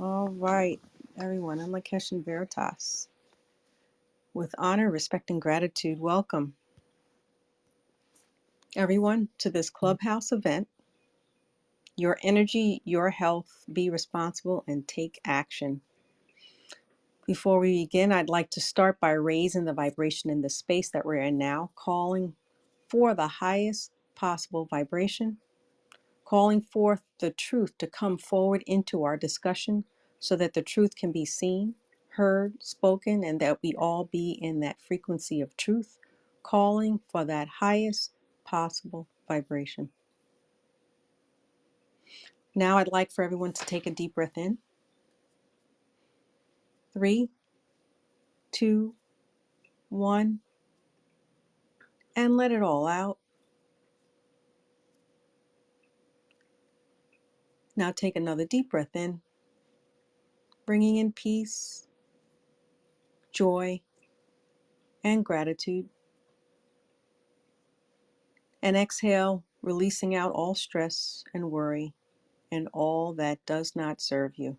All right, everyone. I'm Lakesh Veritas. With honor, respect, and gratitude, welcome everyone to this Clubhouse event. Your energy, your health, be responsible and take action. Before we begin, I'd like to start by raising the vibration in the space that we're in now, calling for the highest possible vibration, calling forth the truth to come forward into our discussion so that the truth can be seen, heard, spoken, and that we all be in that frequency of truth, calling for that highest possible vibration. Now I'd like for everyone to take a deep breath in. 3, 2, 1, and let it all out. Now take another deep breath in, bringing in peace, joy, and gratitude. And exhale, releasing out all stress and worry and all that does not serve you.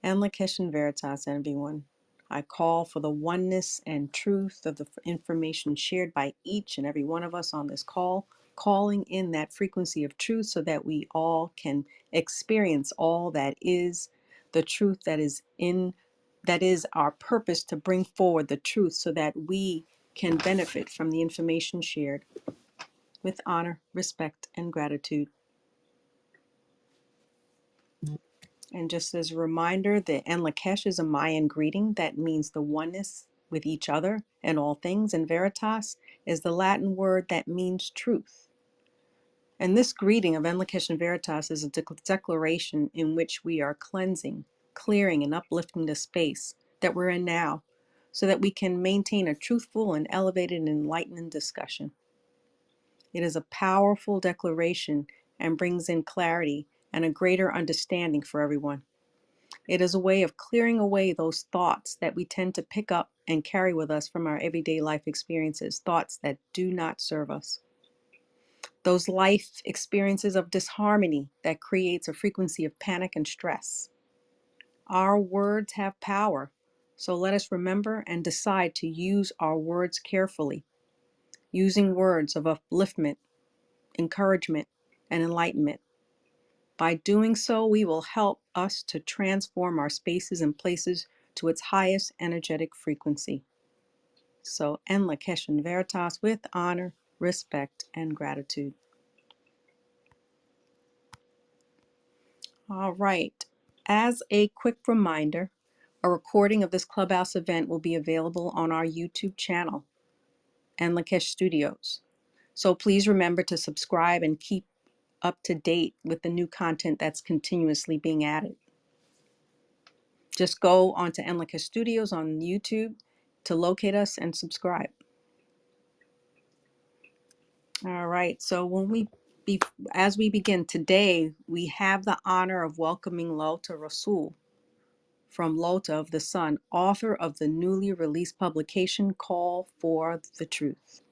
And Lakesh Veritas, everyone. I call for the oneness and truth of the information shared by each and every one of us on this call, calling in that frequency of truth so that we all can experience all that is the truth that is our purpose to bring forward the truth so that we can benefit from the information shared with honor, respect, and gratitude. And just as a reminder, the Lakesh is a Mayan greeting that means the oneness with each other and all things, and Veritas is the Latin word that means truth. And this greeting of Lakesh and Veritas is a declaration in which we are cleansing, clearing, and uplifting the space that we're in now so that we can maintain a truthful and elevated and enlightening discussion. It is a powerful declaration and brings in clarity and a greater understanding for everyone. It is a way of clearing away those thoughts that we tend to pick up and carry with us from our everyday life experiences, thoughts that do not serve us. Those life experiences of disharmony that creates a frequency of panic and stress. Our words have power, so let us remember and decide to use our words carefully, using words of upliftment, encouragement, and enlightenment. By doing so, we will help us to transform our spaces and places to its highest energetic frequency. So, En Lakesh and Veritas with honor, respect, and gratitude. All right. As a quick reminder, a recording of this Clubhouse event will be available on our YouTube channel, En Lakesh Studios. So please remember to subscribe and keep up to date with the new content that's continuously being added. Just go onto Enlica Studios on YouTube to locate us and subscribe. All right, so as we begin today, we have the honor of welcoming LaOta Rassoull from LaOta of OfTheSun, author of the newly released publication Call for the Truth.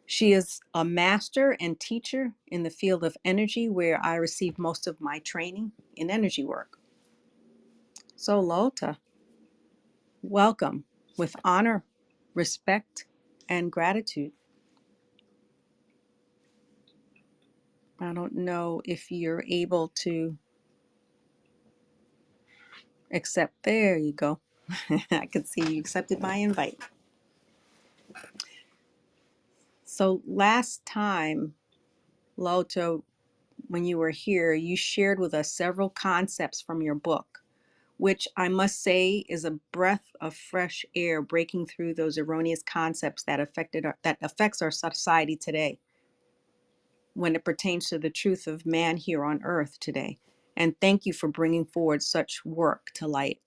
She is a master and teacher in the field of energy, where I received most of my training in energy work. So LaOta, welcome with honor, respect, and gratitude. I don't know if you're able to accept. There you go. I could see you accepted my invite. So last time, LaOta, when you were here, you shared with us several concepts from your book, which I must say is a breath of fresh air breaking through those erroneous concepts that affects our society today when it pertains to the truth of man here on earth today. And thank you for bringing forward such work to light.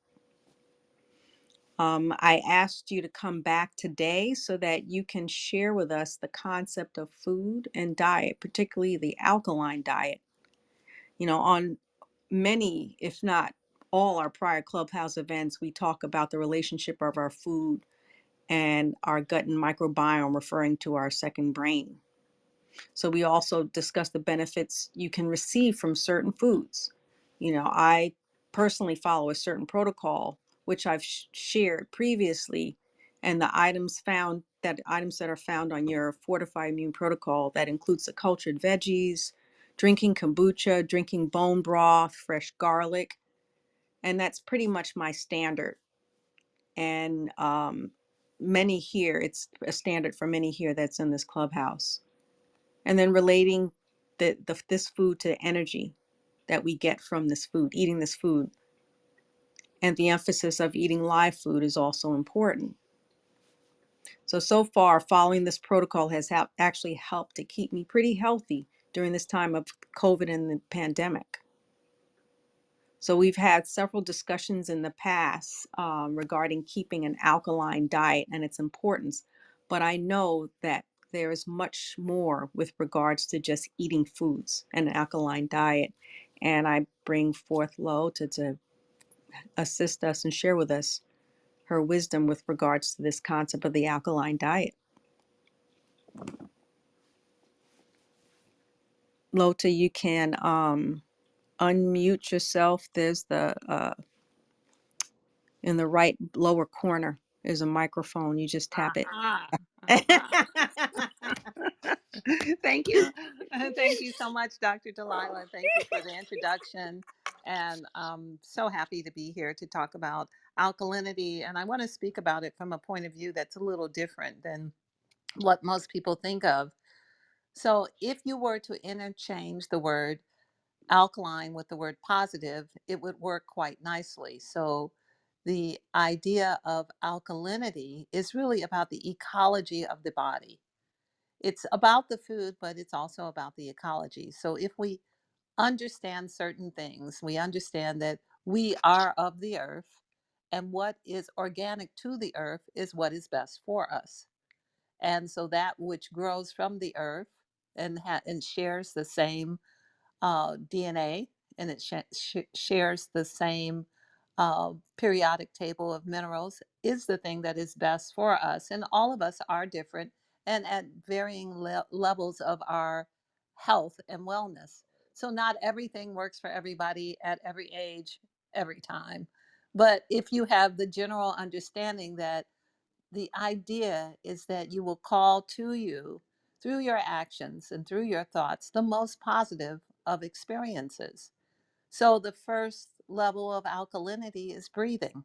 I asked you to come back today so that you can share with us the concept of food and diet, particularly the alkaline diet. You know, on many, if not all our prior Clubhouse events, we talk about the relationship of our food and our gut and microbiome, referring to our second brain. So we also discussed the benefits you can receive from certain foods. I personally follow a certain protocol, which I've shared previously, and the items that are found on your fortified immune protocol that includes the cultured veggies, drinking kombucha, drinking bone broth, fresh garlic, and that's pretty much my standard. And it's a standard for many here that's in this clubhouse. And then relating this food to energy that we get from this food, eating this food. And the emphasis of eating live food is also important. So far, following this protocol has actually helped to keep me pretty healthy during this time of COVID and the pandemic. So we've had several discussions in the past regarding keeping an alkaline diet and its importance. But I know that there is much more with regards to just eating foods and an alkaline diet. And I bring forth LaOta to assist us and share with us her wisdom with regards to this concept of the alkaline diet. LaOta, you can unmute yourself. There's in the right lower corner is a microphone. You just tap it. Aha. Aha. Thank you. Thank you so much, Dr. Delilah. Thank you for the introduction. And I'm so happy to be here to talk about alkalinity. And I want to speak about it from a point of view that's a little different than what most people think of. So, if you were to interchange the word alkaline with the word positive, it would work quite nicely. So, the idea of alkalinity is really about the ecology of the body. It's about the food, but it's also about the ecology. So if we understand certain things, we understand that we are of the earth, and what is organic to the earth is what is best for us. And so that which grows from the earth and shares the same DNA, and it shares the same periodic table of minerals, is the thing that is best for us. And all of us are different and at varying levels of our health and wellness. So, not everything works for everybody at every age, every time. But if you have the general understanding that the idea is that you will call to you through your actions and through your thoughts the most positive of experiences. So, the first level of alkalinity is breathing.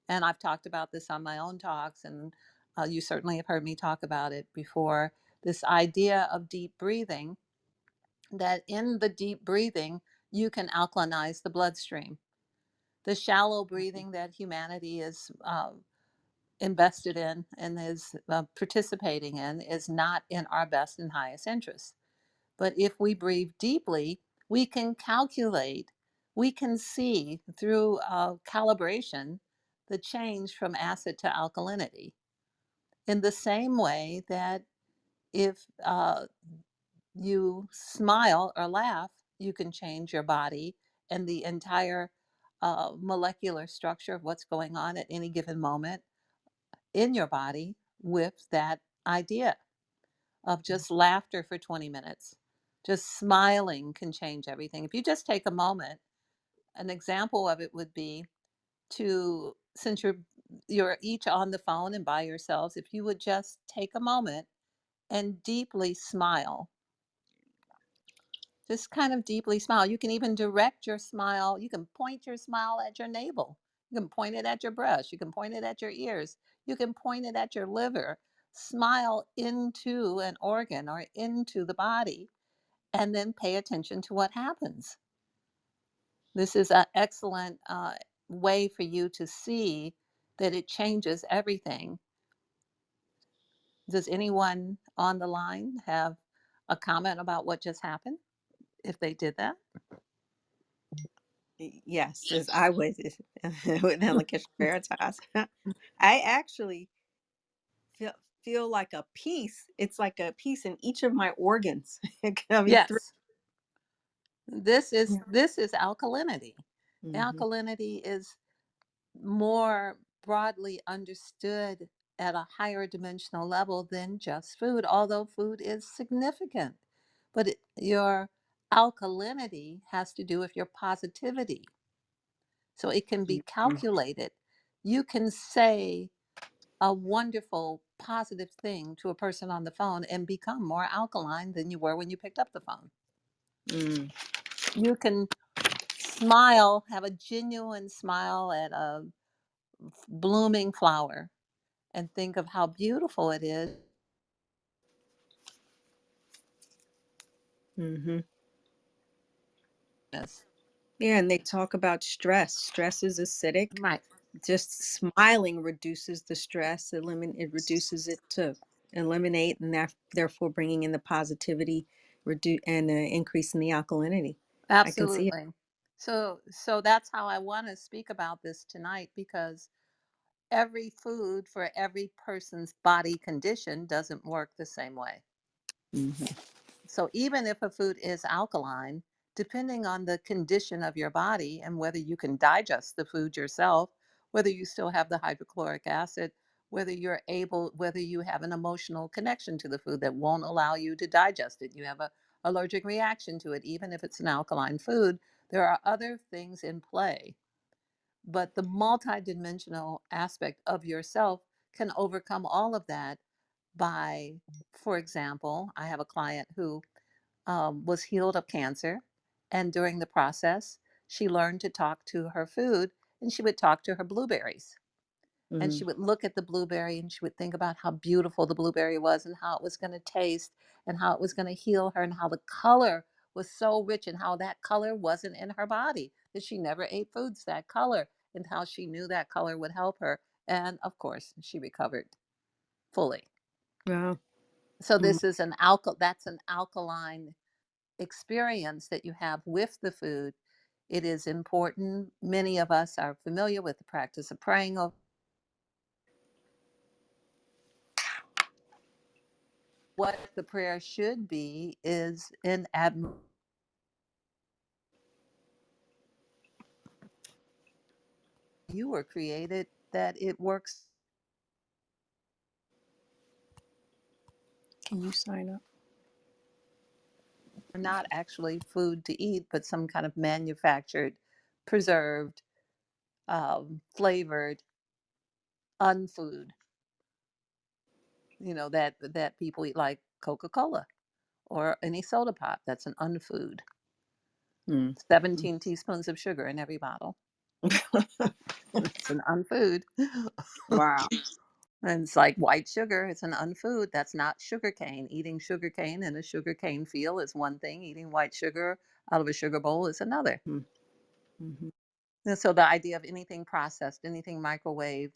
And I've talked about this on my own talks, and you certainly have heard me talk about it before. This idea of deep breathing, that in the deep breathing, you can alkalinize the bloodstream. The shallow breathing that humanity is invested in and is participating in is not in our best and highest interest. But if we breathe deeply, we can calculate, we can see through calibration the change from acid to alkalinity. In the same way that if you smile or laugh, you can change your body and the entire molecular structure of what's going on at any given moment in your body with that idea of just laughter for 20 minutes. Just smiling can change everything. If you just take a moment, an example of it would be to, since you're each on the phone and by yourselves, if you would just take a moment and deeply smile. Just kind of deeply smile. You can even direct your smile. You can point your smile at your navel. You can point it at your breast. You can point it at your ears. You can point it at your liver. Smile into an organ or into the body, and then pay attention to what happens. This is an excellent way for you to see that it changes everything. Does anyone on the line have a comment about what just happened if they did that? Yes, as I was with Alopecia Veritas. I actually feel feel like a piece. It's like a piece in each of my organs coming through. Yes. This is Yeah. this is alkalinity. Hmm. Alkalinity is more broadly understood at a higher dimensional level than just food, although food is significant. But your alkalinity has to do with your positivity. So it can be Mhm. calculated. You can say a wonderful, positive thing to a person on the phone and become more alkaline than you were when you picked up the phone. Mm. You can smile, have a genuine smile at a blooming flower and think of how beautiful it is. Mhm. Yes. Yeah, and they talk about stress. Stress is acidic. Right. Just smiling reduces the stress, it reduces it to eliminate, and therefore bringing in the positivity, and increase in the alkalinity. I can see it. Absolutely. So that's how I want to speak about this tonight, because every food for every person's body condition doesn't work the same way. Mhm. So even if a food is alkaline, depending on the condition of your body and whether you can digest the food yourself, whether you still have the hydrochloric acid, whether you have an emotional connection to the food that won't allow you to digest it, you have a allergic reaction to it, even if it's an alkaline food, there are other things in play. But the multidimensional aspect of yourself can overcome all of that by, for example, I have a client who was healed of cancer. And during the process, she learned to talk to her food, and she would talk to her blueberries. And she Mm. would look at the blueberry and she would think about how beautiful the blueberry was and how it was going to taste and how it was going to heal her and how the color was so rich and how that color wasn't in her body, that she never ate foods that color, and how she knew that color would help her. And of course, she recovered fully. Wow. So Mm. this is that's an alkaline experience that you have with the food. It is important. Many of us are familiar with the practice of praying over. What the prayer should be is in admiration. You were created, that it works. Can you sign up? Not actually food to eat, but some kind of manufactured, preserved, flavored unfood. That people eat, like Coca-Cola or any soda pop. That's an unfood. Mm. 17 teaspoons of sugar in every bottle. It's an unfood. Wow. And it's like white sugar. It's an unfood. That's not sugar cane. Eating sugar cane in a sugar cane field is one thing. Eating white sugar out of a sugar bowl is another. Mm. Mhm. And so the idea of anything processed, anything microwaved,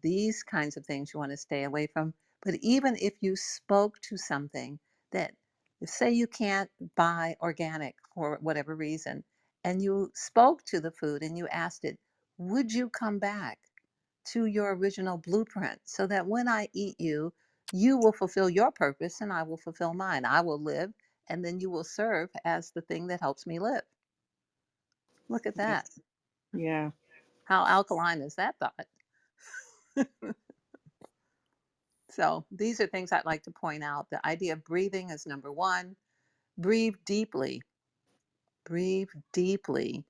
these kinds of things you want to stay away from. But even if you spoke to something that, say you can't buy organic for whatever reason, and you spoke to the food and you asked it, would you come back to your original blueprint so that when I eat you, you will fulfill your purpose and I will fulfill mine. I will live, and then you will serve as the thing that helps me live. Look at Yeah. that. Yeah. How alkaline is that thought? So, these are things I'd like to point out. The idea of breathing is number one. Breathe deeply. Breathe deeply.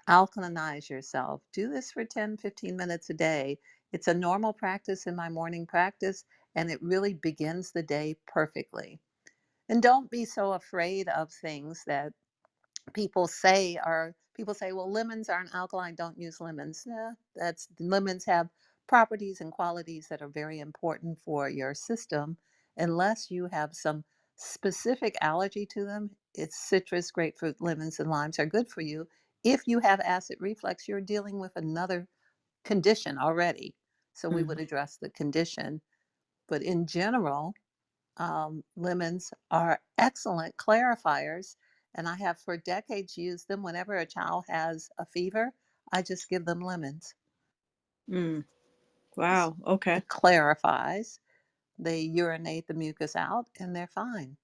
Alkalinize yourself. Do this for 10, 15 minutes a day. It's a normal practice in my morning practice, and it really begins the day perfectly. And don't be so afraid of things that people say, well, lemons aren't alkaline, don't use lemons. Nah, that's lemons have properties and qualities that are very important for your system. Unless you have some specific allergy to them, it's citrus, grapefruit, lemons, and limes are good for you. If you have acid reflux, you're dealing with another condition already. So we would Mhm. address the condition. But in general, lemons are excellent clarifiers, and I have for decades used them. Whenever a child has a fever, I just give them lemons. Mm. Wow. Okay. It clarifies. They urinate the mucus out, and they're fine.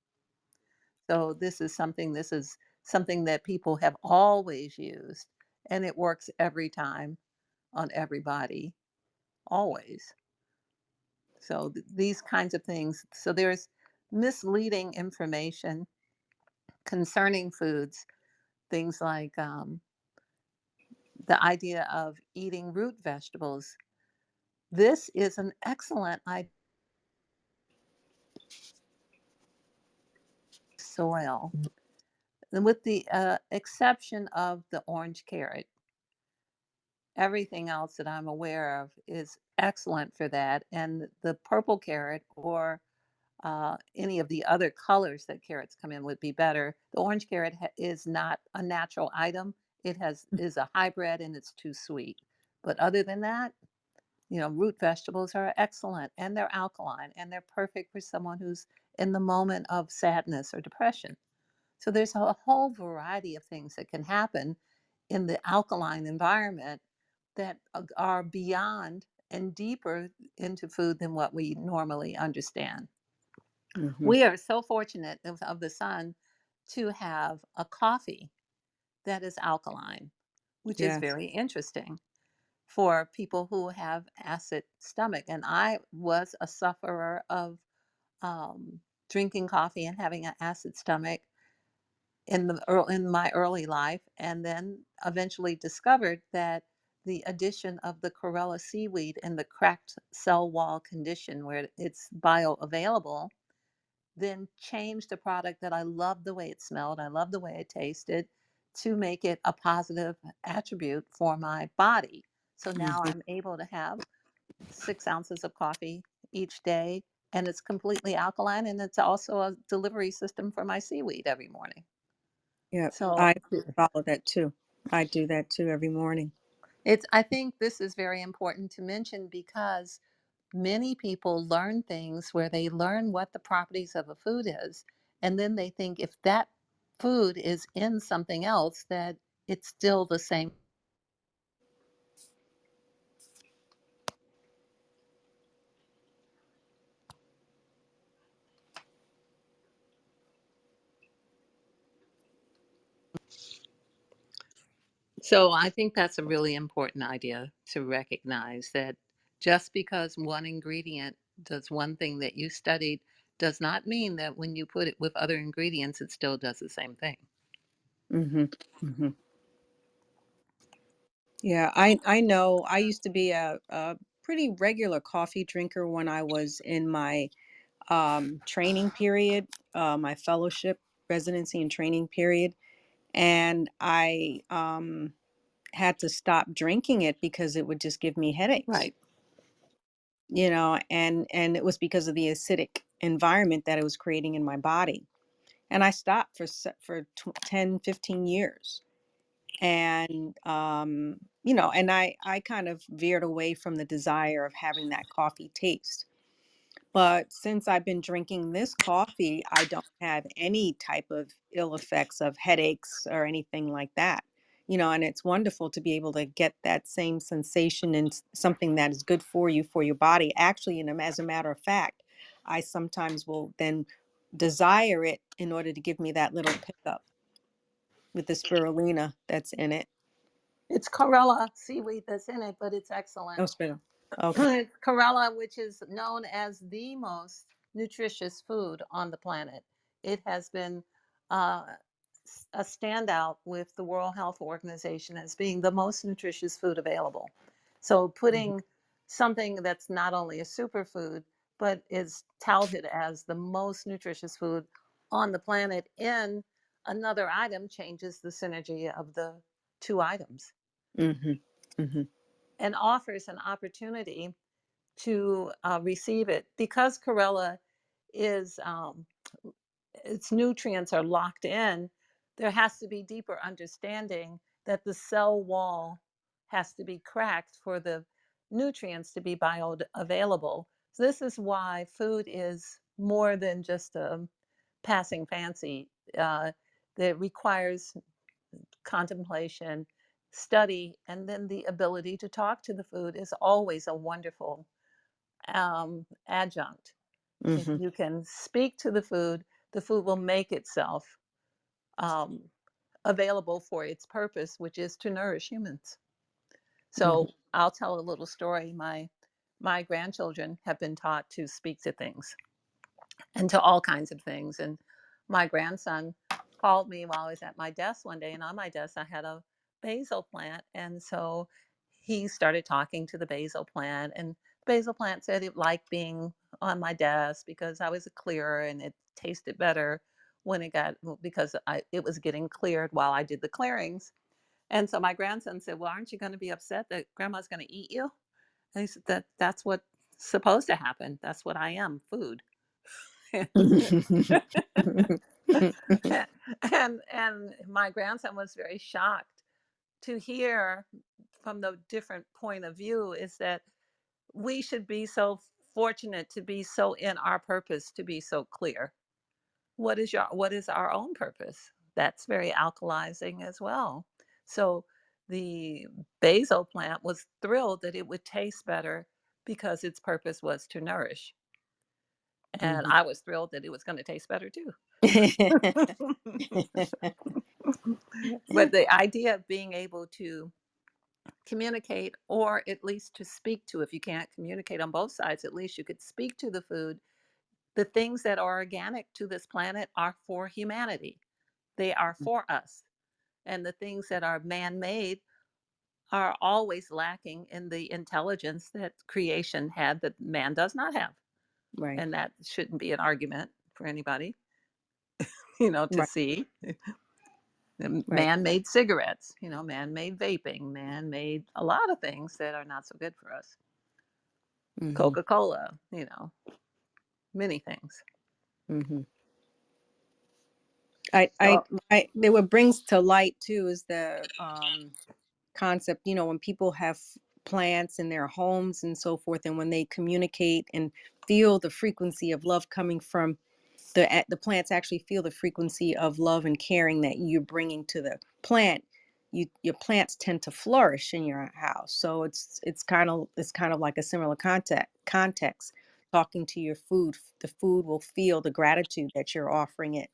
So this is something that people have always used, and it works every time on everybody, always. So these kinds of things. So there's misleading information concerning foods, things like the idea of eating root vegetables. This is an excellent idea. Soil, and with the exception of the orange carrot, everything else that I'm aware of is excellent for that. And the purple carrot or any of the other colors that carrots come in would be better. The orange carrot is not a natural item. It is a hybrid and it's too sweet. But other than that, root vegetables are excellent and they're alkaline and they're perfect for someone who's in the moment of sadness or depression. So there's a whole variety of things that can happen in the alkaline environment that are beyond and deeper into food than what we normally understand. Mm-hmm. We are so fortunate of the sun to have a coffee that is alkaline, which is Yes. very interesting for people who have acid stomach. And I was a sufferer of drinking coffee and having an acid stomach in my early life, and then eventually discovered that the addition of the chlorella seaweed in the cracked cell wall condition where it's bioavailable then changed a product that I loved the way it smelled, I loved the way it tasted, to make it a positive attribute for my body. So now Mm-hmm. I'm able to have 6 ounces of coffee each day, and it's completely alkaline, and it's also a delivery system for my seaweed every morning. Yep. So I follow that too. I do that too every morning. I think this is very important to mention because many people learn things where they learn what the properties of a food is, and then they think if that food is in something else, that it's still the same. So I think that's a really important idea to recognize that just because one ingredient does one thing that you studied does not mean that when you put it with other ingredients, it still does the same thing. Mm-hmm. Mm-hmm. Yeah, I know. I used to be a pretty regular coffee drinker when I was in my training period, my fellowship, residency, and training period, and I had to stop drinking it because it would just give me headaches. Right. And it was because of the acidic environment that it was creating in my body. And I stopped for 10, 15 years. And and I kind of veered away from the desire of having that coffee taste. But since I've been drinking this coffee, I don't have any type of ill effects of headaches or anything like that. And it's wonderful to be able to get that same sensation in something that is good for your body. Actually, and as a matter of fact, I sometimes will then desire it in order to give me that little pickup with the spirulina that's in it. It's chlorella seaweed that's in it, but it's Oh, excellent. spinach. Okay. It's chlorella, which is known as the most nutritious food on the planet. It has been uh, a standout with the World Health Organization as being the most nutritious food available. So Mhm. putting something that's not only a superfood, but is touted as the most nutritious food on the planet in another item changes the synergy of the two items Mhm. Mhm. and offers an opportunity to receive it because chlorella is its nutrients are locked in. There has to be deeper understanding that the cell wall has to be cracked for the nutrients to be bioavailable. So this is why food is more than just a passing fancy. That requires contemplation, study, and then the ability to talk to the food is always a wonderful adjunct. If Mhm. you can speak to the food will make itself um, available for its purpose, which is to nourish humans. Mhm. So I'll tell a little story. My my grandchildren have been taught to speak to things and to all kinds of things. And my grandson called me while I was at my desk one day, and on my desk I had a basil plant. And so he started talking to the basil plant, and the basil plant said it liked being on my desk because I was clearer and it tasted better when it got, because it was getting cleared while I did the clearings. And so my grandson said, "Well, aren't you going to be upset that grandma's going to eat you?" And he said, that's what's supposed to happen. That's what I am, food. And my grandson was very shocked to hear from the different point of view is that we should be so fortunate to be so in our purpose, to be so clear. What is our own purpose? That's very alkalizing as well. So the basil plant was thrilled that it would taste better because its purpose was to nourish. And Mhm. I was thrilled that it was going to taste better too. But the idea of being able to communicate, or at least to speak to, if you can't communicate on both sides, at least you could speak to the food. The things that are organic to this planet are for humanity, they are for us. And the things that are man made are always lacking in the intelligence that creation had that man does not have. Right, And that shouldn't be an argument for anybody, to right, see. right. Man made cigarettes, man made vaping, man made a lot of things that are not so good for us. Hmm. Coca Cola, many things. Hmm. So, What brings to light too is the concept, when people have plants in their homes and so forth, and when they communicate and feel the frequency of love coming from the plants, actually feel the frequency of love and caring that you're bringing to the plant, your plants tend to flourish in your house. So it's kind of like a similar context. Talking to your food, the food will feel the gratitude that you're offering it,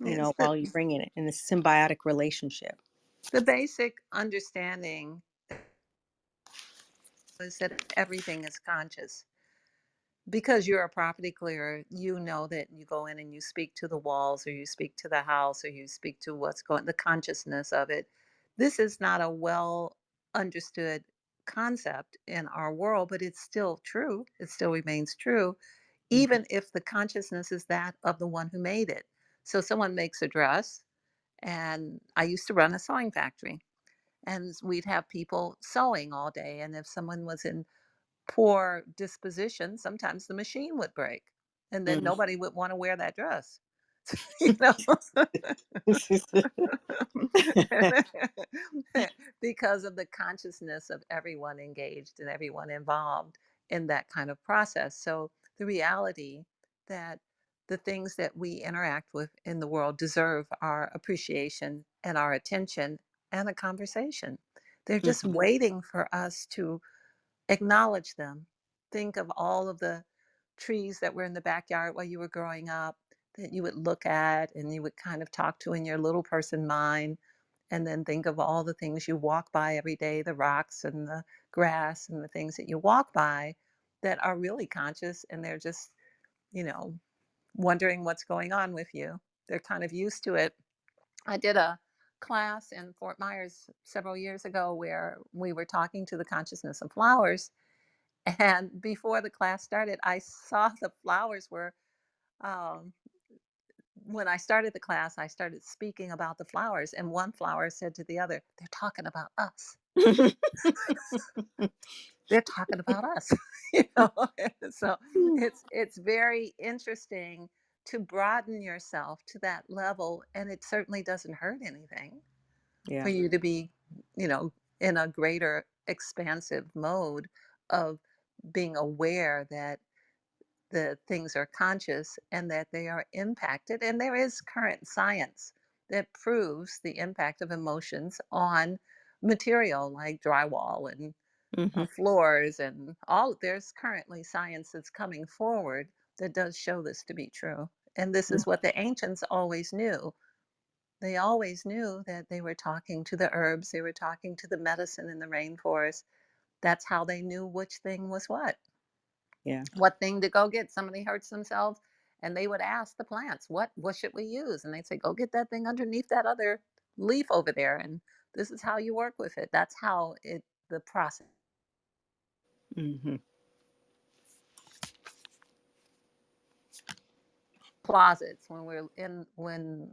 it's while you're bringing it in a symbiotic relationship. the basic understanding is that everything is conscious. Because you're a property clearer, you know that you go in and you speak to the walls, or you speak to the house, or you speak to the consciousness of it. This is not a well understood concept in our world, but it's still true. It still remains true, Mhm. even if the consciousness is that of the one who made it. So someone makes a dress, and I used to run a sewing factory, and we'd have people sewing all day. And if someone was in poor disposition, sometimes the machine would break, and then Mm. nobody would want to wear that dress. you know because of the consciousness of everyone engaged and everyone involved in that kind of process. So the reality that the things that we interact with in the world deserve our appreciation and our attention and a conversation. They're just Mhm. waiting for us to acknowledge them. Think of all of the trees that were in the backyard while you were growing up that you would look at and you would kind of talk to in your little person mind. And then think of all the things you walk by every day, the rocks and the grass and the things that you walk by that are really conscious, and they're just, you know, wondering what's going on with you. They're kind of used to it. I did a class in Fort Myers several years ago where we were talking to the consciousness of flowers, and before the class started, I saw the flowers were, um, when I started the class, I started speaking about the flowers, and one flower said to the other, "They're talking about us. They're talking about us." And so it's very interesting to broaden yourself to that level, and it certainly doesn't hurt anything for Yeah. you to be, you know, in a greater expansive mode of being aware that the things are conscious and that they are impacted. And there is current science that proves the impact of emotions on material like drywall and Hmm. floors and all. There's currently science that's coming forward that does show this to be true. And this is what the ancients always knew. They always knew that they were talking to the herbs, they were talking to the medicine in the rainforest, That's how they knew which thing was Yeah. what thing to go get. Somebody hurts themselves, and they would ask the plants, what should we use? And they'd say, go get that thing underneath that other leaf over there, and this is how you work with it. That's how it the process. Mm-hmm. Closets, when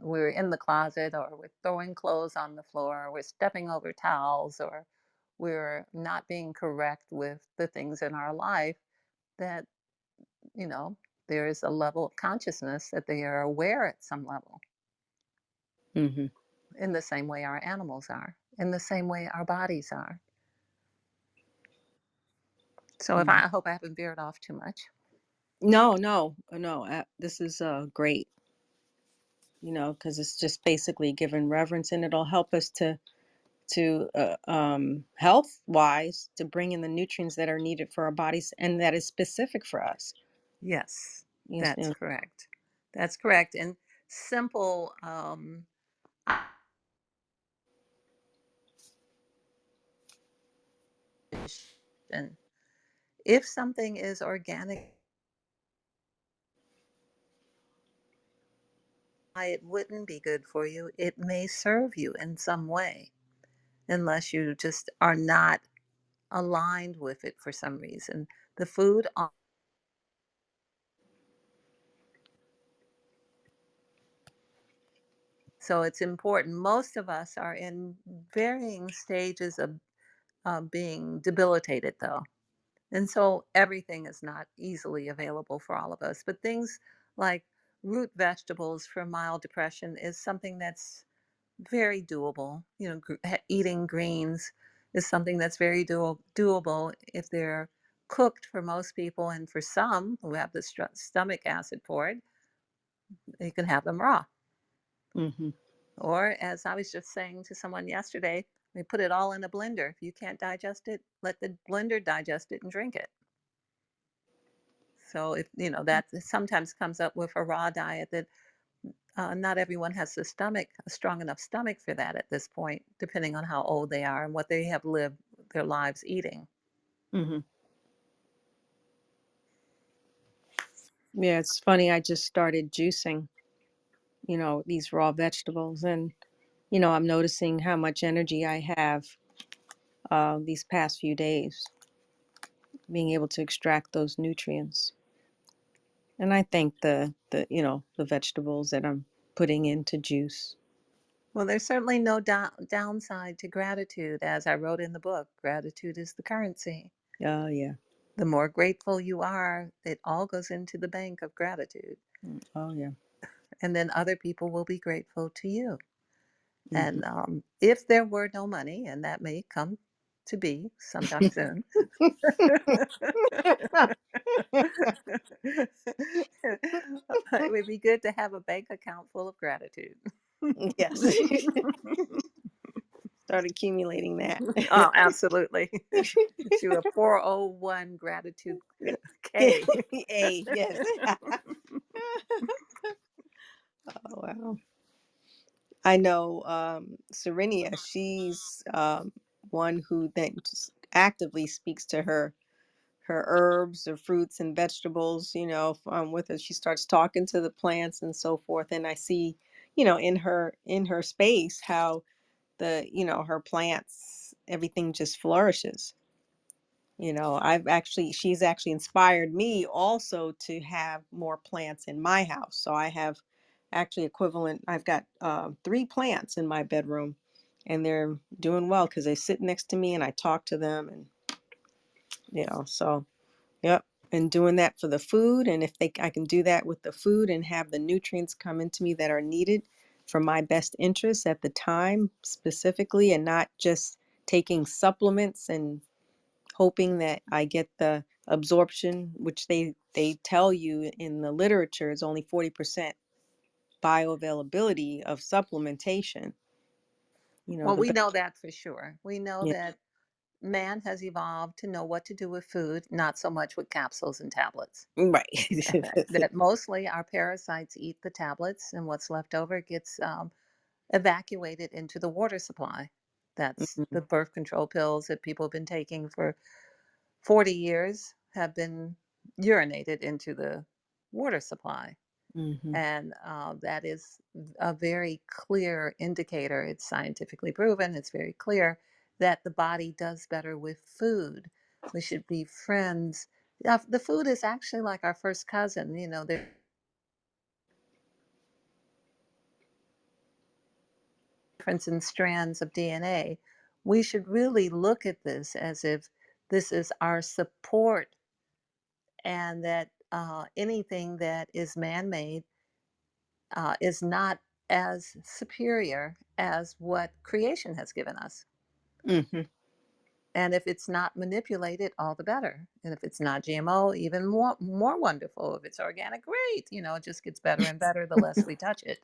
we're in the closet, or we're throwing clothes on the floor, or we're stepping over towels, or we're not being correct with the things in our life, that you know there is a level of consciousness that they are aware at some level, Mm-hmm. in the same way our animals are, in the same way our bodies are. So if Mm-hmm. I hope I haven't veered off too much. No, no, no. This is great, because it's just basically giving reverence, and it'll help us to health wise to bring in the nutrients that are needed for our bodies and that is specific for us. Yes, Yes, that's correct. That's correct. And simple and if something is organic, it wouldn't be good for you. It may serve you in some way, unless you just are not aligned with it for some reason. The food, so it's important. Most of us are in varying stages of being debilitated, though. And so everything is not easily available for all of us. But things like root vegetables for mild depression is something that's very doable. Eating greens is something that's very doable if they're cooked for most people. And for some who have the stomach acid for it, you can have them raw. mm-hmm. Or, as I was just saying to someone yesterday, we put it all in a blender. If you can't digest it, let the blender digest it and drink it. So if that sometimes comes up with a raw diet, that not everyone has a strong enough stomach for that at this point, depending on how old they are and what they have lived their lives eating. Mm-hmm. Yeah, it's funny, I just started juicing these raw vegetables, and I'm noticing how much energy I have these past few days, being able to extract those nutrients. And I thank the vegetables that I'm putting into juice. Well, there's certainly no downside to gratitude. As I wrote in the book, gratitude is the currency. Oh yeah. The more grateful you are, it all goes into the bank of gratitude. Oh yeah. And then other people will be grateful to you. Hmm. And if there were no money, and that may come to be sometime soon, it would be good to have a bank account full of gratitude. Yes. Start accumulating that. Oh, absolutely. To a 401 gratitude K. Hey, yes. Oh, wow. I know Serenia, she's one who then just actively speaks to her herbs or fruits and vegetables, with her. She starts talking to the plants and so forth. And I see, in her space how her plants, everything just flourishes. She's actually inspired me also to have more plants in my house. So I have actually I've got 3 plants in my bedroom, and they're doing well because they sit next to me and I talk to them, and so yep. And doing that for the food, and if I can do that with the food and have the nutrients come into me that are needed for my best interests at the time specifically, and not just taking supplements and hoping that I get the absorption, which they tell you in the literature is only 40% bioavailability of supplementation. Well, The we best. know that for sure. We know Yeah, that man has evolved to know what to do with food, not so much with capsules and tablets. right. That mostly our parasites eat the tablets, and what's left over gets evacuated into the water supply. That's Mm-hmm. the birth control pills that people have been taking for 40 years have been urinated into the water supply. Mm-hmm. And that is a very clear indicator. It's scientifically proven, it's very clear that the body does better with food. We should be friends. The food is actually like our first cousin. You know, there's difference in strands of DNA. We should really look at this as if this is our support, and that anything that is man made is not as superior as what creation has given us. Mm-hmm. And if it's not manipulated, all the better. And if it's not GMO, even more wonderful. If it's organic, great. You know, it just gets better and better the less we touch it.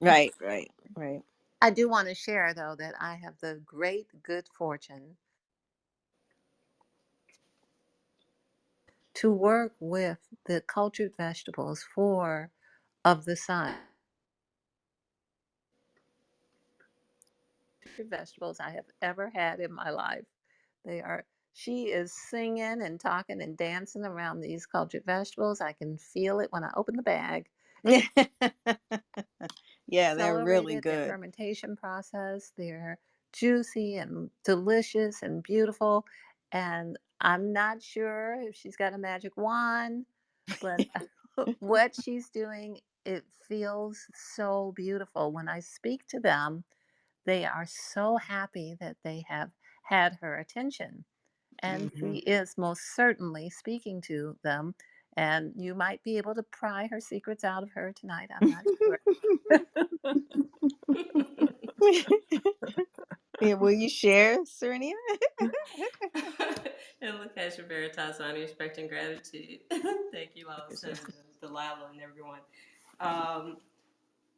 Right, right, right. I do want to share, though, that I have the great good fortune to work with the cultured vegetables for of the sun. Vegetables I have ever had in my life. They are, she is singing and talking and dancing around these cultured vegetables. I can feel it when I open the bag. Yeah, they're really Accelerated their good. fermentation process. They're juicy and delicious and beautiful. And I'm not sure if she's got a magic wand, but what she's doing, it feels so beautiful. When I speak to them, they are so happy that they have had her attention. And Mm-hmm. she is most certainly speaking to them. And you might be able to pry her secrets out of her tonight. I'm not sure. Yeah, will you share, Serenia? And look at your Veritas on respect and gratitude. Thank you, Lois and Delilah and everyone. Um,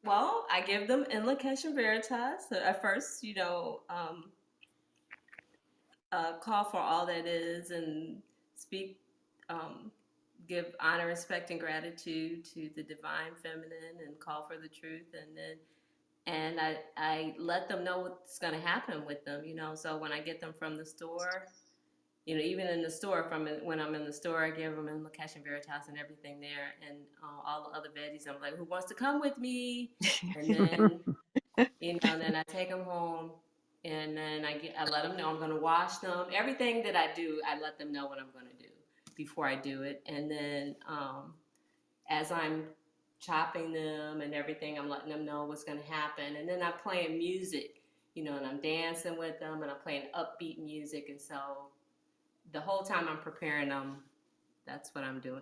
well, I give them in Lakesh and Veritas. So at first, call for all that is and speak, um, give honor, respect, and gratitude to the divine feminine and call for the truth. And I let them know what's going to happen with them, So when I get them from the store, even in the store, when I'm in the store, I give them in the Cash and Veritas and everything there, and all the other veggies. I'm like, who wants to come with me? And then, then I take them home, and then I let them know I'm going to wash them. Everything that I do, I let them know what I'm going to do before I do it, and then as I'm chopping them and everything, I'm letting them know what's going to happen, and then I'm playing music, and I'm dancing with them, and I'm playing upbeat music, and so the whole time I'm preparing them, that's what I'm doing.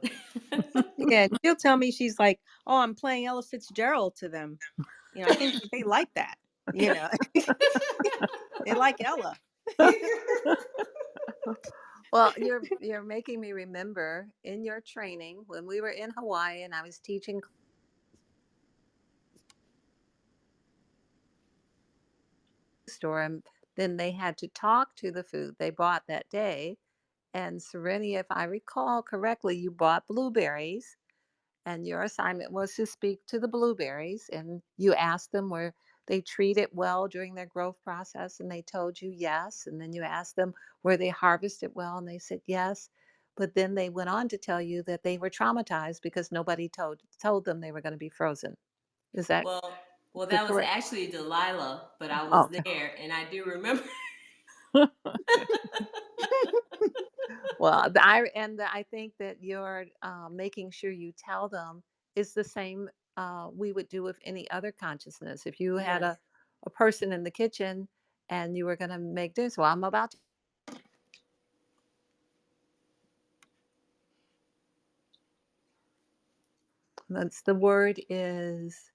Yeah, she'll tell me, she's like, "Oh, I'm playing Ella Fitzgerald to them." I think they like that. You know, they like Ella. Well, you're making me remember in your training when we were in Hawaii and I was teaching store, and then they had to talk to the food they bought that day. And Serenia, if I recall correctly, you bought blueberries, and your assignment was to speak to the blueberries, and you asked them were they treated well during their growth process, and they told you yes. And then you asked them were they harvested well, and they said yes. But then they went on to tell you that they were traumatized because nobody told them they were going to be frozen. Is that well, well, the that was correct? actually Delilah, but I was Oh, okay. there, and I do remember. Well, I think that you're making sure you tell them is the same we would do with any other consciousness. If you had Yes. a person in the kitchen and you were going to make this, well, I'm about to. That's the word is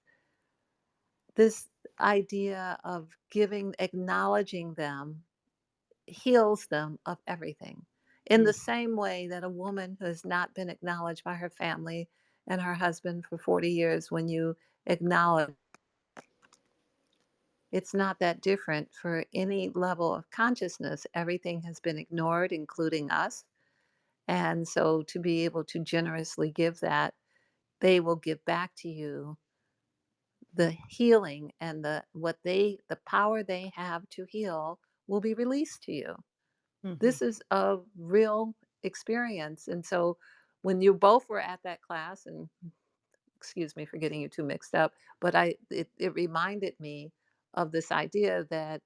this idea of giving, acknowledging them heals them of everything. In the Mm. same way that a woman who has not been acknowledged by her family and her husband for 40 years, when you acknowledge, it's not that different for any level of consciousness. Everything has been ignored, including us. And so to be able to generously give that, they will give back to you the healing and the power they have to heal will be released to you. Hmm. This is a real experience. And so when you both were at that class, and excuse me for getting you too mixed up, but it reminded me of this idea that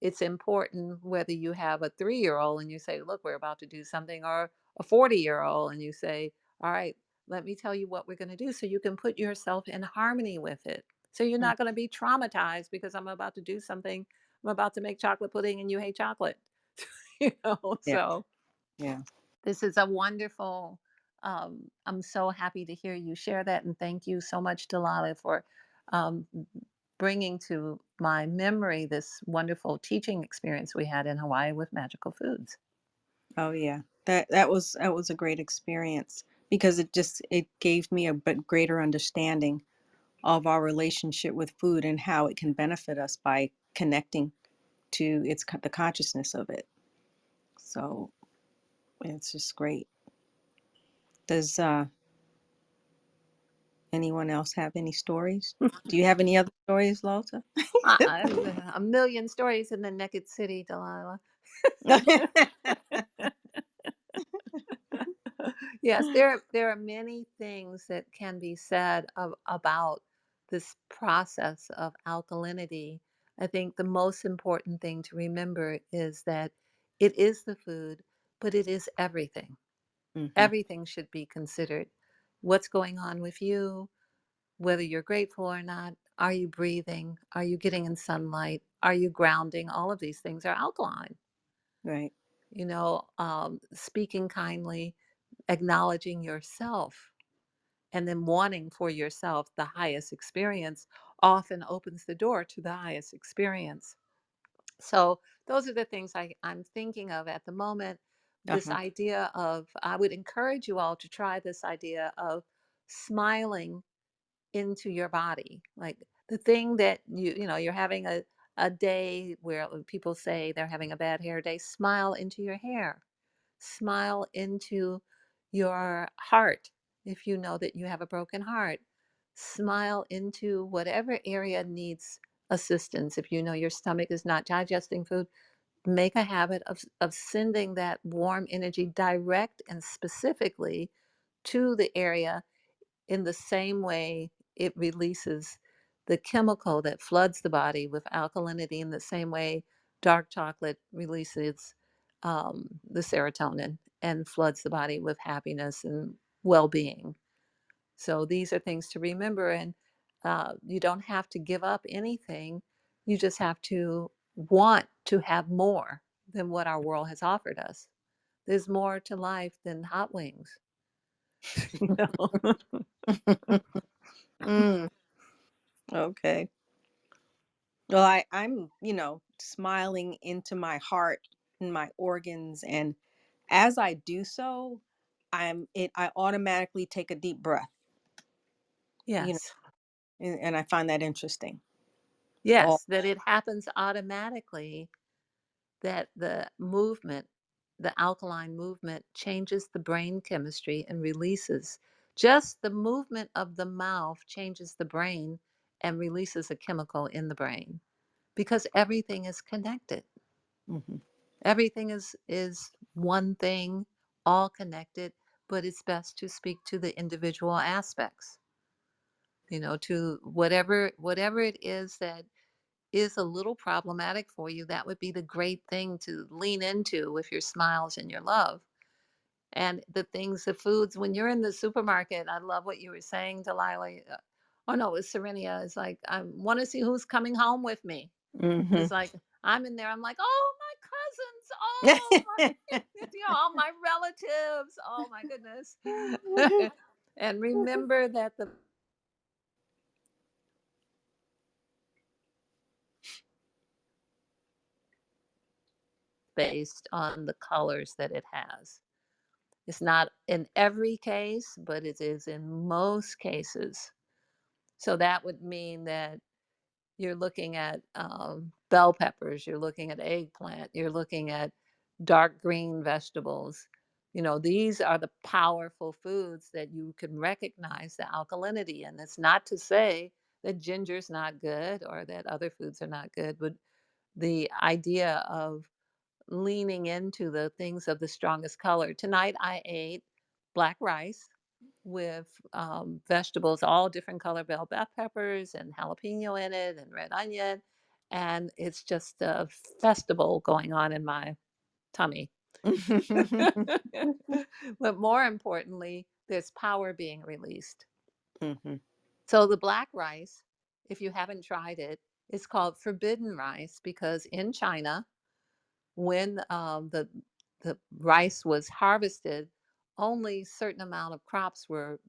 it's important whether you have a 3-year-old and you say, look, we're about to do something, or a 40-year-old and you say, all right, let me tell you what we're going to do, so you can put yourself in harmony with it. So you're not going to be traumatized because I'm about to do something. I'm about to make chocolate pudding and you hate chocolate. Yeah. So Yeah. this is a wonderful, I'm so happy to hear you share that. And thank you so much, Delilah, for um, bringing to my memory this wonderful teaching experience we had in Hawaii with magical foods. Oh yeah. That was a great experience because it gave me a bit greater understanding of our relationship with food and how it can benefit us by connecting to the consciousness of it. So it's just great. Does anyone else have any stories? Do you have any other stories, Lota? A million stories in the Naked City, Delilah. Yes, there are many things that can be said about this process of alkalinity. I think the most important thing to remember is that it is the food, but it is everything. Hmm. Everything should be considered. What's going on with you, whether you're grateful or not. Are you breathing? Are you getting in sunlight? Are you grounding? All of these things are alkaline. Right. Speaking kindly, acknowledging yourself, and then wanting for yourself the highest experience often opens the door to the highest experience. So those are the things I'm thinking of at the moment. This Uh-huh. idea of, I would encourage you all to try this idea of smiling into your body. Like the thing that you're having a day where people say they're having a bad hair day, smile into your hair. Smile into your heart if you know that you have a broken heart. Smile into whatever area needs assistance. If you know your stomach is not digesting food, make a habit of sending that warm energy direct and specifically to the area, in the same way it releases the chemical that floods the body with alkalinity, in the same way dark chocolate releases the serotonin and floods the body with happiness and well-being. So these are things to remember, and you don't have to give up anything. You just have to want to have more than what our world has offered us. There's more to life than hot wings. you know? Mm, okay. Well, I'm smiling into my heart and my organs, and as I do so, I automatically take a deep breath, you know, Yes. and I find that interesting. Oh. Yes, that it happens automatically, that the movement, the alkaline movement, changes the brain chemistry and releases. Just the movement of the mouth changes the brain and releases a chemical in the brain, because everything is connected. Hmm. Everything is one thing, all connected, but it's best to speak to the individual aspects, to whatever it is that is a little problematic for you. That would be the great thing to lean into with your smiles and your love. And the things, the foods, when you're in the supermarket, I love what you were saying, Delilah. Oh no, it was Serenia. It's like, I want to see who's coming home with me. And Hmm. it's like, I'm in there, I'm like, oh, my cousins, oh my, all my relatives, oh my goodness. And remember that the based on the colors that it has. It's not in every case, but it is in most cases. So that would mean that you're looking at bell peppers, you're looking at eggplant, you're looking at dark green vegetables. These are the powerful foods that you can recognize the alkalinity in. It's not to say that ginger's not good or that other foods are not good, but the idea of leaning into the things of the strongest color. Tonight I ate black rice with vegetables, all different color bell peppers and jalapeno in it and red onion. And it's just a festival going on in my tummy. But more importantly, there's power being released. Mhm. So the black rice, if you haven't tried it, is called forbidden rice because in China, when the rice was harvested, only certain amount of crops were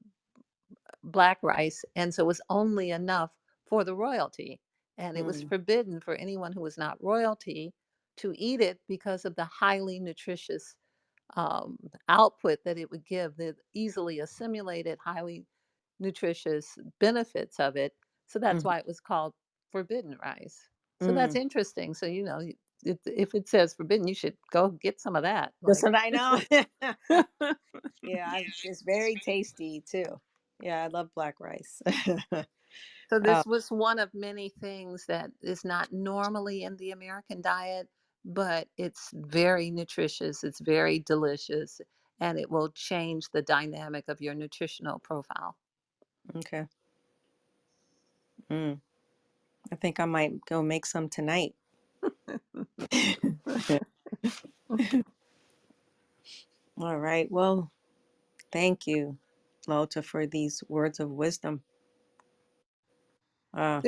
black rice, and so it was only enough for the royalty. And it was Mm, forbidden for anyone who was not royalty to eat it because of the highly nutritious output that it would give, the easily assimilated, highly nutritious benefits of it. So that's mhm, why it was called forbidden rice. So that's mm. interesting. So, if it says forbidden, you should go get some of that. That's Like, what I know. Yeah, it's very tasty too. Yeah, I love black rice. so Oh, this was one of many things that is not normally in the American diet, but it's very nutritious, it's very delicious, and it will change the dynamic of your nutritional profile. okay. Mm. I think I might go make some tonight. All right. Well, thank you, LaOta, for these words of wisdom. Uh,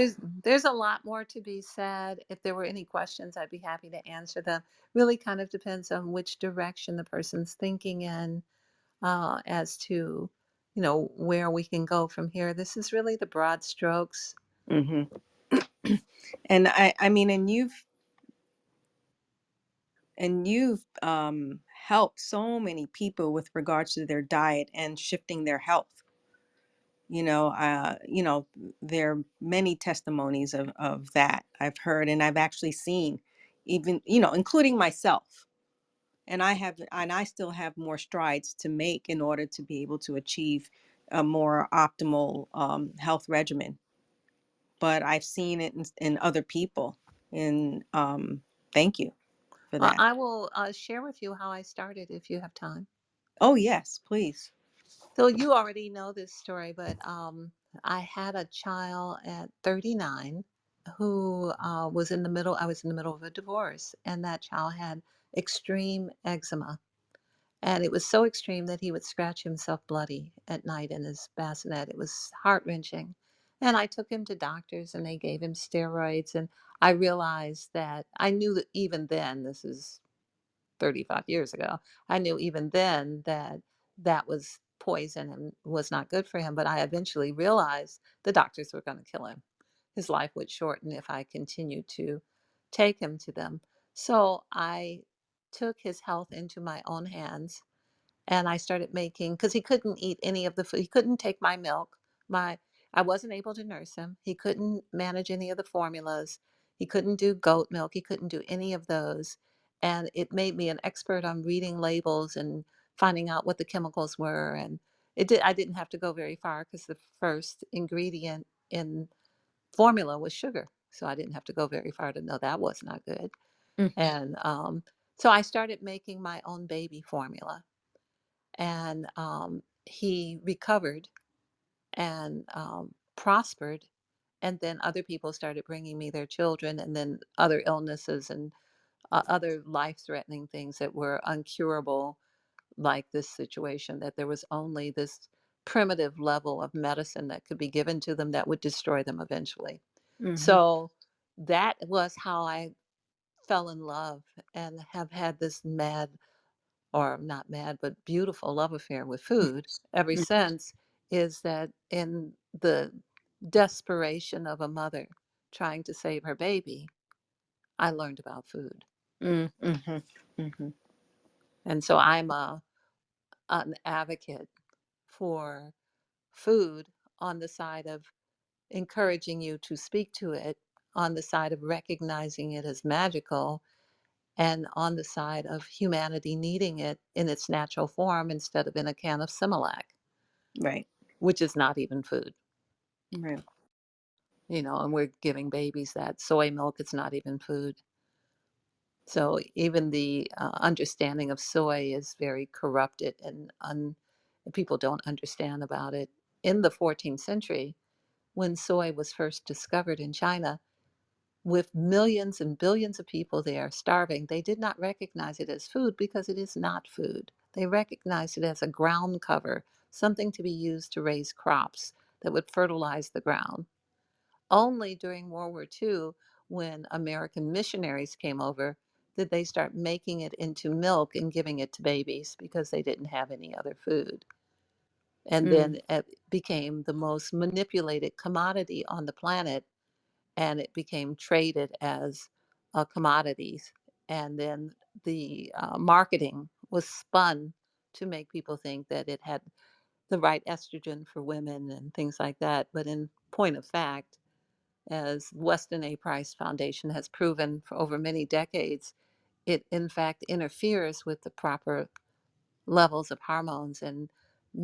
There's a lot more to be said. If there were any questions, I'd be happy to answer them. Really kind of depends on which direction the person's thinking in, as to, where we can go from here. This is really the broad strokes. hmm And I mean, and you've helped so many people with regards to their diet and shifting their health. There are many testimonies of that I've heard and I've actually seen, even, including myself. And I still have more strides to make in order to be able to achieve a more optimal health regimen. But I've seen it in other people. And thank you for that. I will share with you how I started if you have time. Oh, yes, please. So you already know this story, but I had a child at 39 who I was in the middle of a divorce, and that child had extreme eczema. And it was so extreme that he would scratch himself bloody at night in his bassinet. It was heart wrenching. And I took him to doctors and they gave him steroids. And I realized that I knew that even then, this is 35 years ago, I knew even then that that was poison and was not good for him. But I eventually realized the doctors were going to kill him. His life would shorten if I continued to take him to them. So I took his health into my own hands and I started making because he couldn't eat any of the food. He couldn't take my milk. My I wasn't able to nurse him. He couldn't manage any of the formulas. He couldn't do goat milk. He couldn't do any of those. And it made me an expert on reading labels and finding out what the chemicals were. And I didn't have to go very far because the first ingredient in formula was sugar. So I didn't have to go very far to know that was not good. Mm, And so I started making my own baby formula and he recovered and prospered. And then other people started bringing me their children, and then other illnesses and other life-threatening things that were uncurable, like this situation. That there was only this primitive level of medicine that could be given to them that would destroy them eventually. mhm, So that was how I fell in love and have had this mad or not mad, but beautiful love affair with food ever mm, since is that in the desperation of a mother trying to save her baby, I learned about food. mhm, mhm. And so an advocate for food on the side of encouraging you to speak to it, on the side of recognizing it as magical, and on the side of humanity needing it in its natural form instead of in a can of Similac, Right, which is not even food. right. and we're giving babies that soy milk. It's not even food. So even the understanding of soy is very corrupted, and people don't understand about it. In the 14th century, when soy was first discovered in China, with millions and billions of people there starving, they did not recognize it as food because it is not food. They recognized it as a ground cover, something to be used to raise crops that would fertilize the ground. Only during World War II, when American missionaries came over, did they start making it into milk and giving it to babies because they didn't have any other food. And Mm, then it became the most manipulated commodity on the planet, and it became traded as commodities. And then the marketing was spun to make people think that it had the right estrogen for women and things like that. But in point of fact, as Weston A. Price Foundation has proven for over many decades, it in fact interferes with the proper levels of hormones and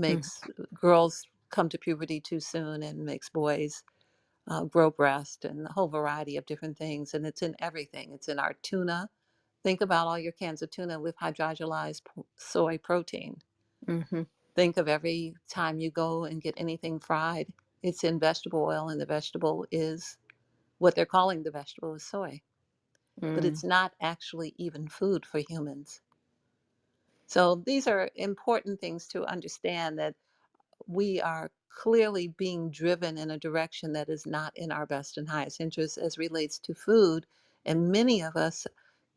mm, makes girls come to puberty too soon and makes boys grow breast and a whole variety of different things. And it's in everything. It's in our tuna. Think about all your cans of tuna with hydrogenized soy protein. mm-hmm, Think of every time you go and get anything fried, it's in vegetable oil, and the vegetable is what they're calling the vegetable is soy, but mm, it's not actually even food for humans. So these are important things to understand, that we are clearly being driven in a direction that is not in our best and highest interest as relates to food. And many of us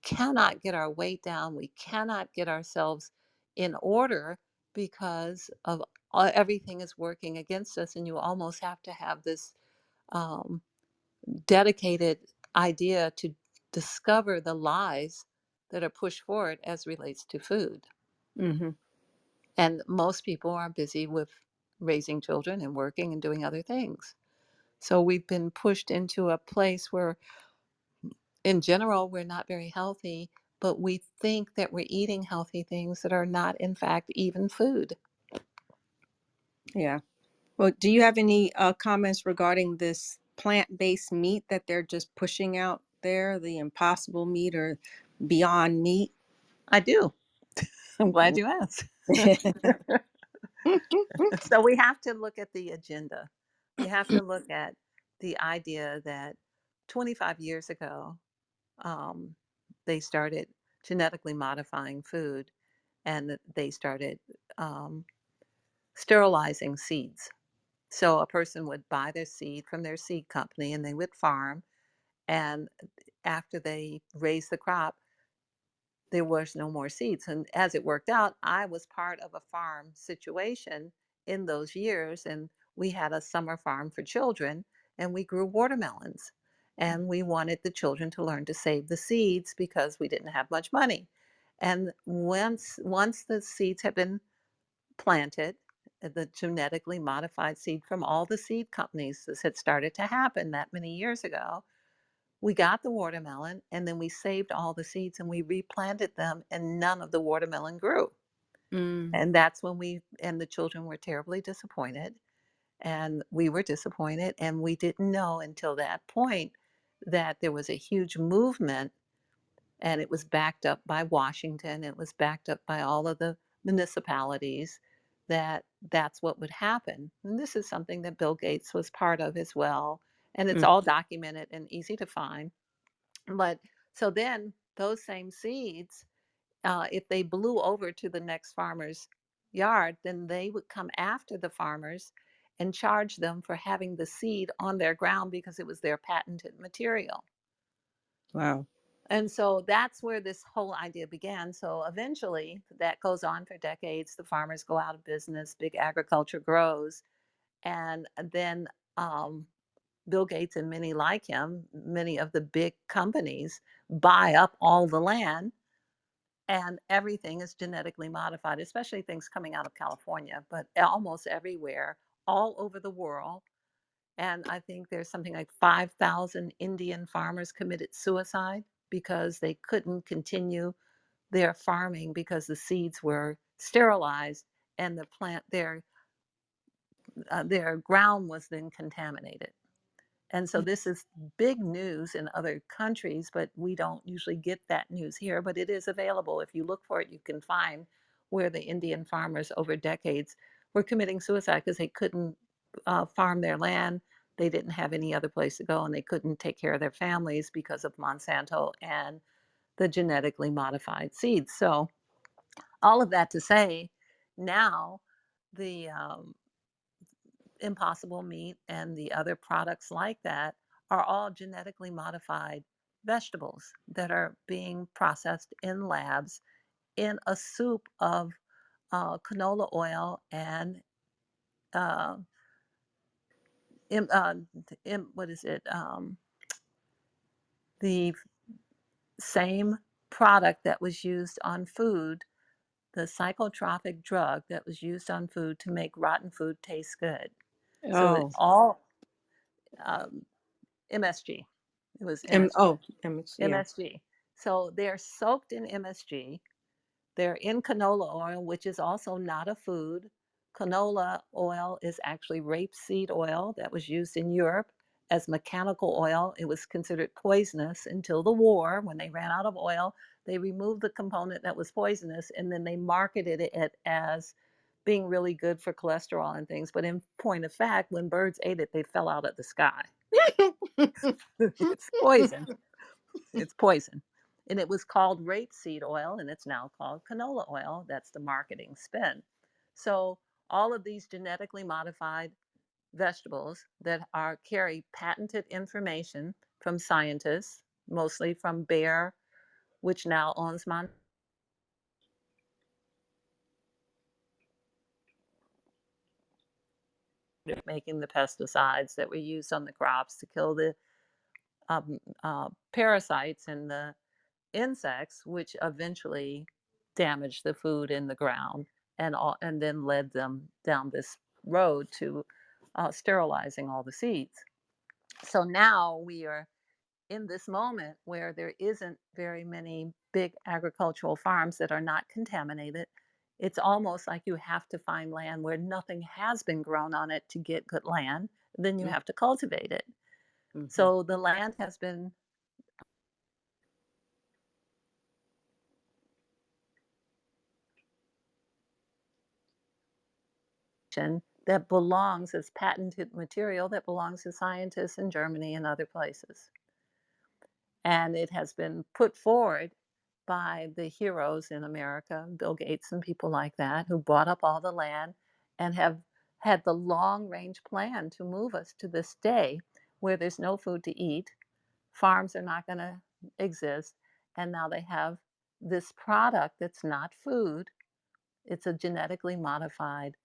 cannot get our weight down. We cannot get ourselves in order because of everything is working against us. And you almost have to have this um, dedicated idea to discover the lies that are pushed forward as relates to food. mm-hmm. And most people are busy with raising children and working and doing other things. So we've been pushed into a place where, in general, we're not very healthy, but we think that we're eating healthy things that are not, in fact, even food. Yeah. Well, do you have any comments regarding this plant-based meat that they're just pushing out there, the impossible meat or beyond meat? I do. I'm glad you asked. So we have to look at the agenda. We have to look at the idea that 25 years ago, um, they started genetically modifying food, and that they started um, sterilizing seeds. So a person would buy their seed from their seed company and they would farm. And after they raised the crop, there was no more seeds. And as it worked out, I was part of a farm situation in those years. And we had a summer farm for children, and we grew watermelons. And we wanted the children to learn to save the seeds because we didn't have much money. And once the seeds had been planted, the genetically modified seed from all the seed companies, this had started to happen that many years ago. We got the watermelon, and then we saved all the seeds and we replanted them, and none of the watermelon grew. Mm, And that's when the children were terribly disappointed, and we were disappointed, and we didn't know until that point that there was a huge movement, and it was backed up by Washington, it was backed up by all of the municipalities, that that's what would happen. And this is something that Bill Gates was part of as well, and it's mm, all documented and easy to find. But so then those same seeds, if they blew over to the next farmer's yard, then they would come after the farmers and charge them for having the seed on their ground because it was their patented material. wow. And so that's where this whole idea began. So eventually, that goes on for decades. The farmers go out of business, big agriculture grows. And then Bill Gates and many like him, many of the big companies buy up all the land, and everything is genetically modified, especially things coming out of California, but almost everywhere, all over the world. And I think there's something like 5,000 Indian farmers committed suicide because they couldn't continue their farming because the seeds were sterilized, and their ground was then contaminated. And so this is big news in other countries, but we don't usually get that news here. But it is available. If you look for it, you can find where the Indian farmers over decades were committing suicide because they couldn't farm their land. They didn't have any other place to go, and they couldn't take care of their families because of Monsanto and the genetically modified seeds. So all of that to say, now the Impossible Meat and the other products like that are all genetically modified vegetables that are being processed in labs in a soup of canola oil and uh, im, uh, what is it? The same product that was used on food, the psychotropic drug that was used on food to make rotten food taste good. So it Oh, all um, MSG. It was MSG. yeah. MSG. So they're soaked in MSG. They're in canola oil, which is also not a food. Canola oil is actually rapeseed oil that was used in Europe as mechanical oil. It was considered poisonous until the war. When they ran out of oil, they removed the component that was poisonous and then they marketed it as being really good for cholesterol and things. But in point of fact, when birds ate it, they fell out of the sky. It's poison. It's poison. And it was called rapeseed oil, and it's now called canola oil. That's the marketing spin. So all of these genetically modified vegetables that are carry patented information from scientists, mostly from Bayer, which now owns Monsanto, making the pesticides that were used on the crops to kill the parasites and the insects, which eventually damaged the food in the ground and then led them down this road to sterilizing all the seeds. So now we are in this moment where there isn't very many big agricultural farms that are not contaminated. It's almost like you have to find land where nothing has been grown on it to get good land. Then you have to cultivate it. Mm-hmm. So the land has been that belongs as patented material that belongs to scientists in Germany and other places. And it has been put forward by the heroes in America, Bill Gates and people like that, who bought up all the land and have had the long range plan to move us to this day where there's no food to eat, farms are not going to exist, and now they have this product that's not food, it's a genetically modified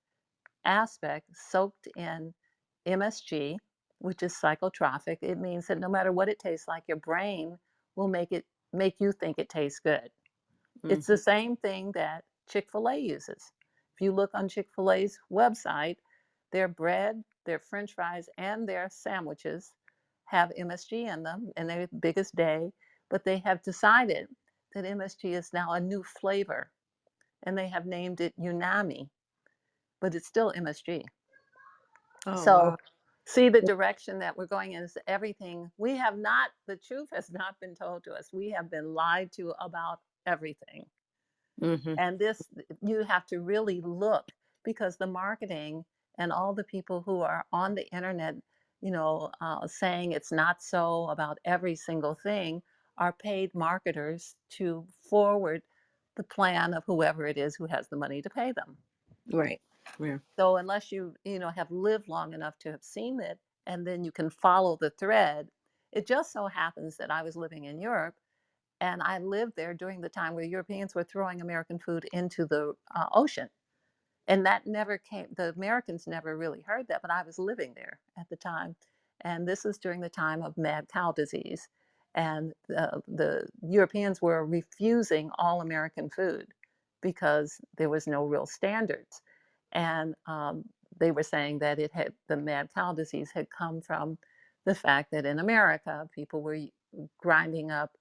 aspect soaked in MSG, which is psychotropic. It means that no matter what it tastes like, your brain will make you think it tastes good. It's Mm-hmm. the same thing that Chick-fil-A uses. If you look on Chick-fil-A's website, their bread, their French fries, and their sandwiches have MSG in them, and they're the biggest day. But they have decided that MSG is now a new flavor, and they have named it Unami, but it's still MSG. Oh, So wow. see the direction that we're going in is everything. We have not, the truth has not been told to us. We have been lied to about everything. Mm-hmm. And this, you have to really look because the marketing and all the people who are on the internet, saying it's not so about every single thing are paid marketers to forward the plan of whoever it is who has the money to pay them. Right. Yeah. So unless you have lived long enough to have seen it, and then you can follow the thread. It just so happens that I was living in Europe, and I lived there during the time where Europeans were throwing American food into the ocean. And that never came, the Americans never really heard that, but I was living there at the time. And this was during the time of mad cow disease. And the Europeans were refusing all American food because there was no real standards. And they were saying that the mad cow disease had come from the fact that in America, people were grinding up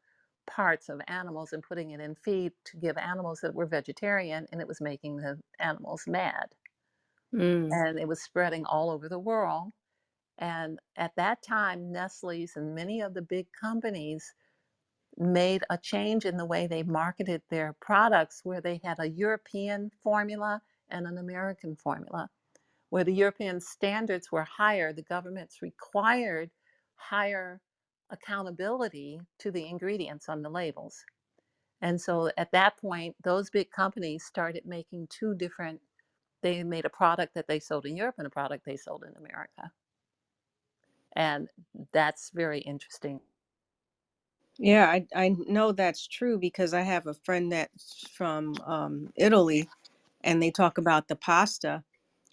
parts of animals and putting it in feed to give animals that were vegetarian, and it was making the animals mad. Mm. And it was spreading all over the world. And at that time, Nestle's and many of the big companies made a change in the way they marketed their products, where they had a European formula and an American formula. Where the European standards were higher, the governments required higher accountability to the ingredients on the labels. And so at that point, those big companies started making two different, they made a product that they sold in Europe and a product they sold in America. And that's very interesting. Yeah, I know that's true because I have a friend that's from Italy, and they talk about the pasta,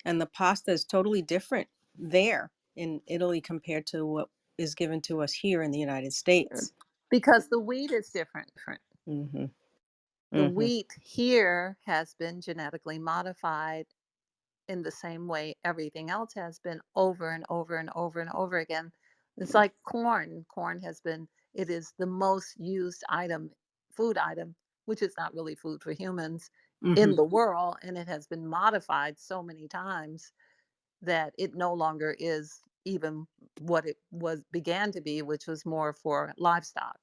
and the pasta is totally different there in Italy compared to what is given to us here in the United States. Because the wheat is different. Mm-hmm. The Mm-hmm. wheat here has been genetically modified in the same way everything else has been, over and over and over and over again. It's like corn. Corn has been, it is the most used item, food item, which is not really food for humans Mm-hmm. in the world. And it has been modified so many times that it no longer is even what it was began to be, which was more for livestock.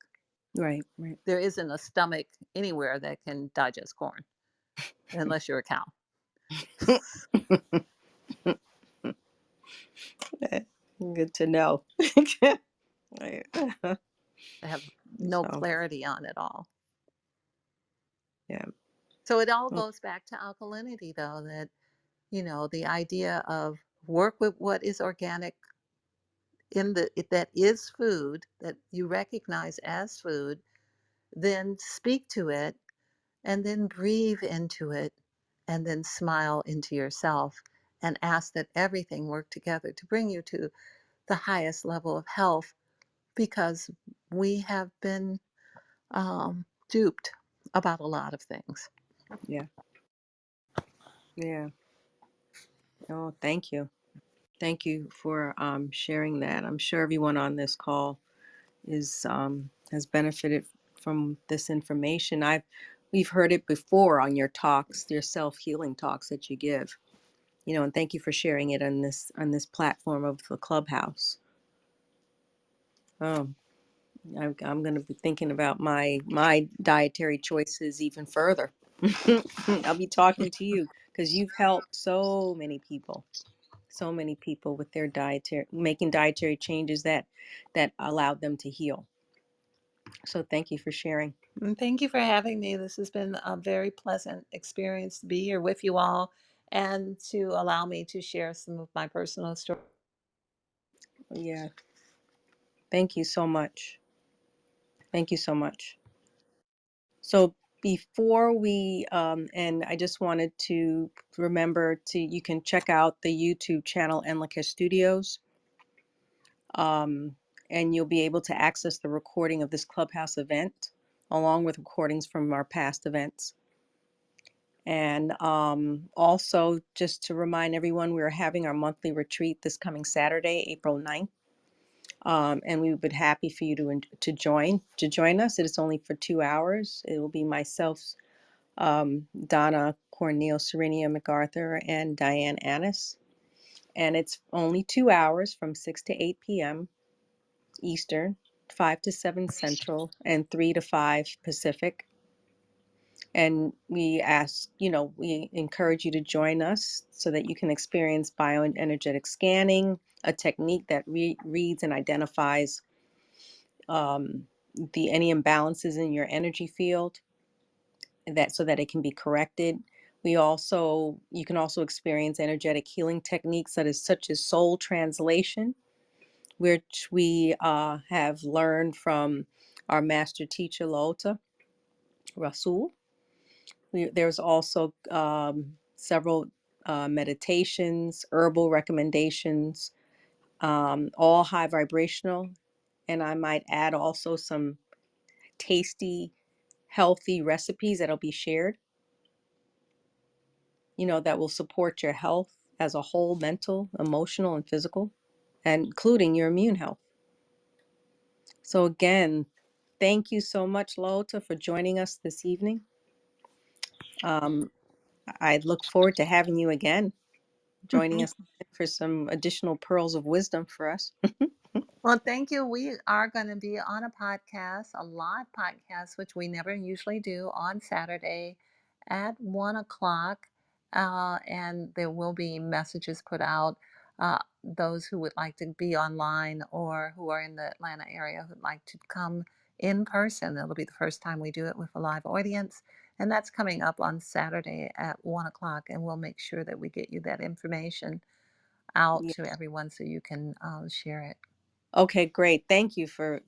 Right, right. There isn't a stomach anywhere that can digest corn unless you're a cow. Good to know. Right. I have no So, clarity on it all. yeah. So it all Well, goes back to alkalinity, though, that, the idea of work with what is organic that is food, that you recognize as food, then speak to it, and then breathe into it, and then smile into yourself, and ask that everything work together to bring you to the highest level of health, because we have been duped about a lot of things. yeah. Yeah. Oh, thank you. Thank you for sharing that. I'm sure everyone on this call is has benefited from this information. We've heard it before on your talks, your self-healing talks that you give. And thank you for sharing it on this platform of the Clubhouse. Oh, I'm going to be thinking about my dietary choices even further. I'll be talking to you because you've helped so many people with their making dietary changes that allowed them to heal. So thank you for sharing. And thank you for having me. This has been a very pleasant experience to be here with you all and to allow me to share some of my personal story. Yeah, thank you so much. Thank you so much. So before we and I just wanted to remember you can check out the YouTube channel Enlica Studios, um, and you'll be able to access the recording of this Clubhouse event along with recordings from our past events. And also, just to remind everyone, we are having our monthly retreat this coming Saturday, April 9th. And we would be happy for you to join us. It is only for 2 hours. It will be myself, Donna Cornel Serenia MacArthur, and Diane Annis. And it's only 2 hours from 6 to 8 p.m. Eastern, 5 to 7 Central, and 3 to 5 Pacific. And we encourage you to join us so that you can experience bioenergetic scanning, a technique that reads and identifies any imbalances in your energy field, so that it can be corrected. You can also experience energetic healing techniques such as soul translation, which we have learned from our master teacher LaOta Rassoull. There's also several meditations, herbal recommendations, all high vibrational. And I might add also some tasty, healthy recipes that'll be shared, that will support your health as a whole, mental, emotional, and physical, and including your immune health. So again, thank you so much, Lota, for joining us this evening. I look forward to having you again. joining us for some additional pearls of wisdom for us. Well, thank you. We are going to be on a podcast, a live podcast, which we never usually do on Saturday at 1 o'clock. And there will be messages put out. Those who would like to be online or who are in the Atlanta area who'd like to come in person. It'll be the first time we do it with a live audience. And that's coming up on Saturday at 1 o'clock. And we'll make sure that we get you that information out Yeah. to everyone so you can share it. Okay, great. Thank you for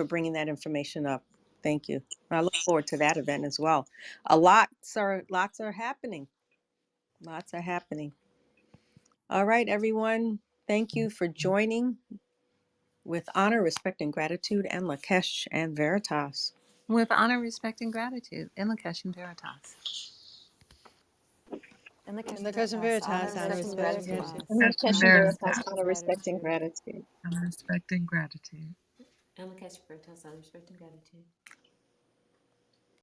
bringing that information up. Thank you. I look forward to that event as well. Lots are happening. Lots are happening. All right, everyone. Thank you for joining with honor, respect, and gratitude, and Lakesh and Veritas. With honor, respect, and gratitude, in Lakesh and Veritas. In the In the Christian Christian Veritas, Veritas, honor, honor, respect, and respect, and gratitude. gratitude. And Christian Cashin Veritas, Veritas, out of respect and gratitude. and respect and gratitude. And Lakesh Veritas, out of respect and gratitude.